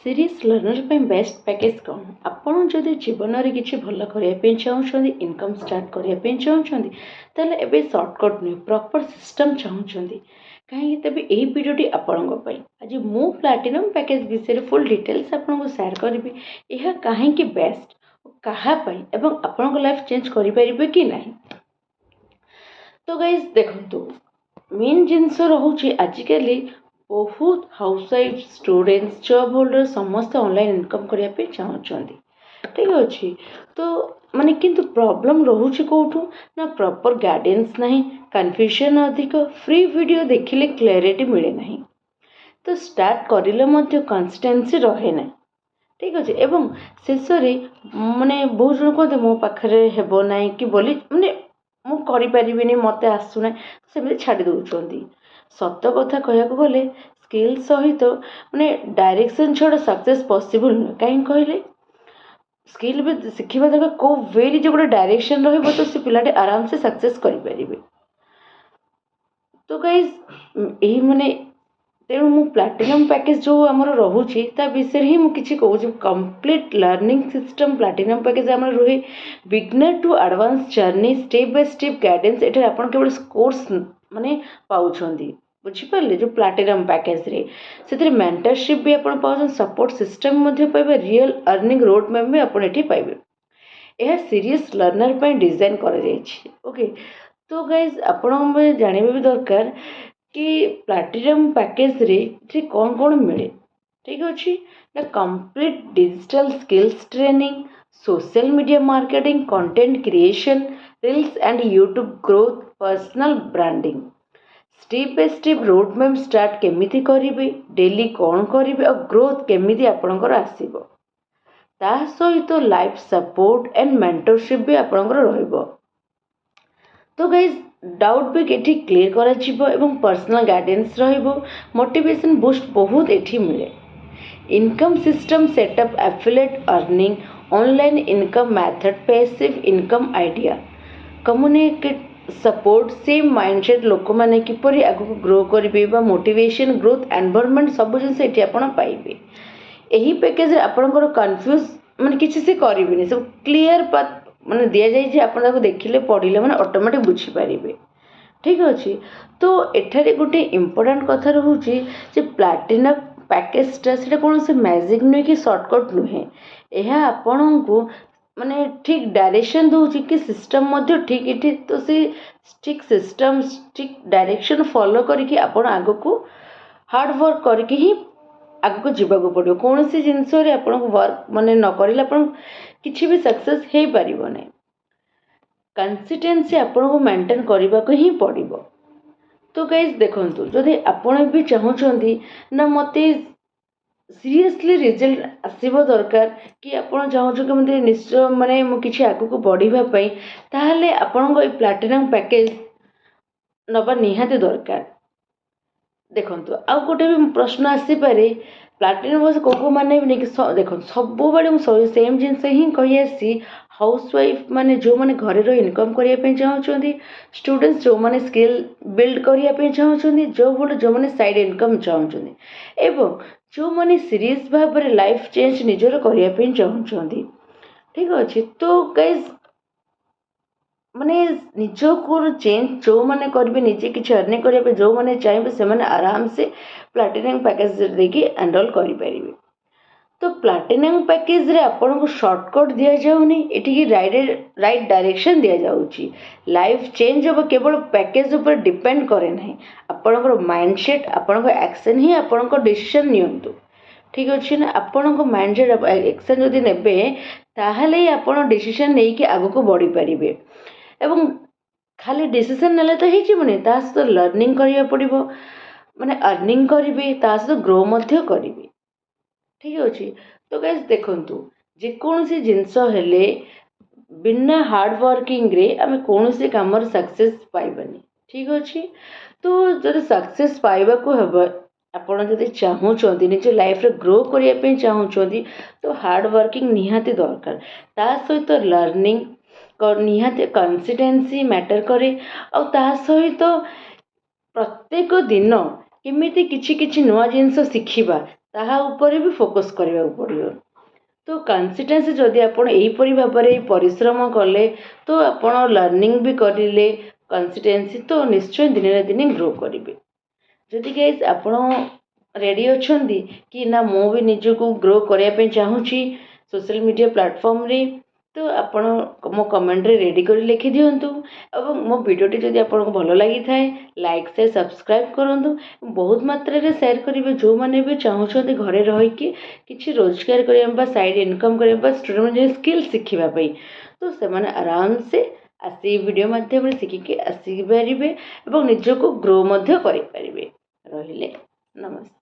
Series learner पे best package कौन आपण जदि जीवन में किसी भल करने चाहूँगी इनकम स्टार्ट करने चाहूँगी तेल ए सर्टकट नुह प्रॉपर सिस्टम चाहूँगी कहीं तेज यही वीडियोटी आपण आज मु प्लाटिनम पैकेज विषय फुल डिटेल्स आपको शेयर करी यह कहीं बेस्ट कहाँपाई एवं आपण लाइफ चेंज करें कि नहीं। तो गाइज देखो मेन जिनस रोचे आजिकल बहुत हाउसवाइफ स्टूडेंट्स जॉब होल्डर समस्त ऑनलाइन इनकम करने चाहते ठीक अच्छे। तो माने किंतु प्रॉब्लम रोचे कौटू ना प्रॉपर गाइडेंस नहीं कन्फ्यूजन अधिक फ्री वीडियो देखिले क्लैरिटी मिले नहीं तो स्टार्ट करिले मध्य कंसिस्टेंसी रहे ना ठीक अच्छे। एवं शेष माने बहुत जन कहते मो पाखे हेब ना कि बोली माने मुझे मत आसुना से छाड़ी दौरान सत कथा कहूँ गले स्किल सहित माने डायरेक्शन छड़ा सक्सेस पॉसिबल नुह कहीं कहले स्किल भी शिखा दरकार कौ वे जो गोटे डायरेक्शन रही तो से पिलाटे आराम से सक्सेस करें। तो गाइज यही माने तेणु मु प्लाटिनम पैकेज जो आमर रोचे विषय ही मुझे कहूँ complete learning system platinum package आम रुहे beginner to advance journey step by step guidance ये आप केवल कोर्स माने पाउछंदी बुझिपारे जो प्लाटिनम पैकेज रे से मेंटरशिप भी आप पाउछन सपोर्ट सिस्टम पाइबे रियल अर्निंग रोड मैप भी आप पाइबे यह सीरीज लर्नर पर डिजाइन कर ओके। तो गाइज आपण जानवे भी दरकार कि प्लाटिनम पैकेज रे कौन कौन मिले ठीक अच्छे ना complete digital skills training social media marketing content creation reels and YouTube growth personal branding step by step road map start केमिति करिवे डेली कौन करिवे और ग्रोथ केमिति आपणकर आसीबो ता सहित लाइफ सपोर्ट एंड मेंटरशिप भी आपणकर रहइबो। तो गाइज डाउट भी एठी क्लियर करा जिवो एवं पर्सनल गाइडेंस रहिबो मोटिवेशन बूस्ट बहुत एठी मिले income system setup affiliate earning online income method passive income idea communicate support same mindset लोक मैंने किपरि आगु ग्रो करेंगे मोटिवेशन ग्रोथ एनवायरनमेंट सब जिन ये आप पाइबे यही पैकेज आपंकर कन्फ्यूज माने किसी से करेंगे सब क्लीयर पाथ माने दि जाए आप देखिले पढ़ले मैंने ऑटोमेटिक बुझीपारे ठीक अच्छे। तो एठारे गोटे इम्पोर्टाट कथा रोचे प्लाटिनम पैकेजटा से कौन से मैजिक नुहे कि सर्टकट नुहे यह आपण को माने ठीक डायरेक्शन दूसरी कि सिस्टम ठीक ये तो से ठीक सिस्टम ठीक डायरेक्शन फॉलो करके आपण आग को हार्ड वर्क करके ही आग को जीवा पड़ो कौन सी जिनस वर्क माने न करले किसी भी सक्सेस हो पार ना कंसिस्टेंसी आपण को मेंटेन करने को ही पड़ो। तो गाइज देखु जदि आपण भी चाहूँगी ना मत सीरियसली रिजल्ट आसब दरकार कि आपड़ चाहूँ कि मत निश्चय माने किसी आग को बढ़ापी ताहले आपण प्लाटिनम पैकेज नवा निहाती दरकार। देखो आउ गोटे भी प्रश्न आसीपे प्लाटिनम को माने देख सब बड़े सेम जिनस ही कही आसी हाउसवाइफ माने जो माने घरे रही इनकम करने चाहूँगी स्टूडेंट्स जो माने स्किल बिल्ड करने चाहूँगी जॉब होल्डर जो माने साइड इनकम चाहूँगी एवं जो माने सीरीज भाव में लाइफ चेंज निजर करने चाहूँगी ठीक अच्छे। तो गाइज माने निज को चेंज जो माने करेंगे निजे किसी अर्निंग करने जो माने चाहिए से माने आराम से प्लाटिनम पैकेज देखिए एनरोल करें। तो प्लाटिनम पैकेज रे आपण को शॉर्टकट दि जाऊनी एठी राइट डायरेक्शन दि जाउची लाइफ चेंज हो केवल पैकेज ऊपर डिपेंड करे नहीं आपणकर माइंडसेट आपणक एक्शन ही आपणक डिसीजन नियंतु ठीक अच्छे ना आपणक माइंडसेट एक्शन जदि नेबे ताहले ही आपण डिसीजन नहीं कि आगु को बढ़ी पारिबे एवं खाली डिसीजन नेले तो ही जीवनी ता सहित लर्निंग करिया पड़िबो माने अर्निंग करिवे ता सहित ग्रो मध्य करिवे ठीक अच्छे। तो गाइज देखु जेकोसी जिनस हेले बिना हार्ड वर्किंग रे आम कौन से कम सक्सेस पाइबानी ठीक अच्छे। तो जब सक्सेस पाइबा को हेब आपड़ जब चाहूँगी निज लाइफ रे ग्रो करने चाहूँगी तो हार्ड वर्किंग निहाती दरकार ता सहित लर्निंग निहाती कंसिस्टेंसी मैटर करे और ता सहित प्रत्येक दिन केमिति किछि किछि नुआ जिनस शिखिबा ତାହା ଉପରେ ବି ଫୋକସ୍ କରିବାକୁ ପଡ଼ିବ। ତ କନସିଷ୍ଟେନ୍ସି ଯଦି ଆପଣ ଏହିପରି ଭାବରେ ପରିଶ୍ରମ କଲେ ତ ଆପଣ ଲର୍ଣ୍ଣିଂ ବି କରିଲେ କନସିଷ୍ଟେନ୍ସି ତ ନିଶ୍ଚୟ ଦିନେ ନା ଦିନେ ଗ୍ରୋ କରିବେ। ଯଦି ଗାଇସ୍ ଆପଣ ରେଡ଼ି ଅଛନ୍ତି କି ନା ମୁଁ ବି ନିଜକୁ ଗ୍ରୋ କରିବା ପାଇଁ ଚାହୁଁଛି ସୋସିଆଲ୍ ମିଡ଼ିଆ ପ୍ଲାଟଫର୍ମରେ, ତ ଆପଣ ମୋ କମେଣ୍ଟରେ ରେଡ଼ି କରି ଲେଖିଦିଅନ୍ତୁ। ଏବଂ ମୋ ଭିଡ଼ିଓଟି ଯଦି ଆପଣଙ୍କୁ ଭଲ ଲାଗିଥାଏ ଲାଇକ୍ ସେୟାର ସବସ୍କ୍ରାଇବ୍ କରନ୍ତୁ। ବହୁତ ମାତ୍ରାରେ ସେୟାର କରିବେ ଯେଉଁମାନେ ବି ଚାହୁଁଛନ୍ତି ଘରେ ରହିକି କିଛି ରୋଜଗାର କରିବା ବା ସାଇଡ଼୍ ଇନକମ୍ କରିବା ବା ଷ୍ଟୁଡ଼େଣ୍ଟ ସ୍କିଲ୍ ଶିଖିବା ପାଇଁ, ତ ସେମାନେ ଆରାମସେ ଆସି ଭିଡ଼ିଓ ମାଧ୍ୟମରେ ଶିଖିକି ଆସିପାରିବେ ଏବଂ ନିଜକୁ ଗ୍ରୋ ମଧ୍ୟ କରିପାରିବେ। ରହିଲେ ନମସ୍କାର।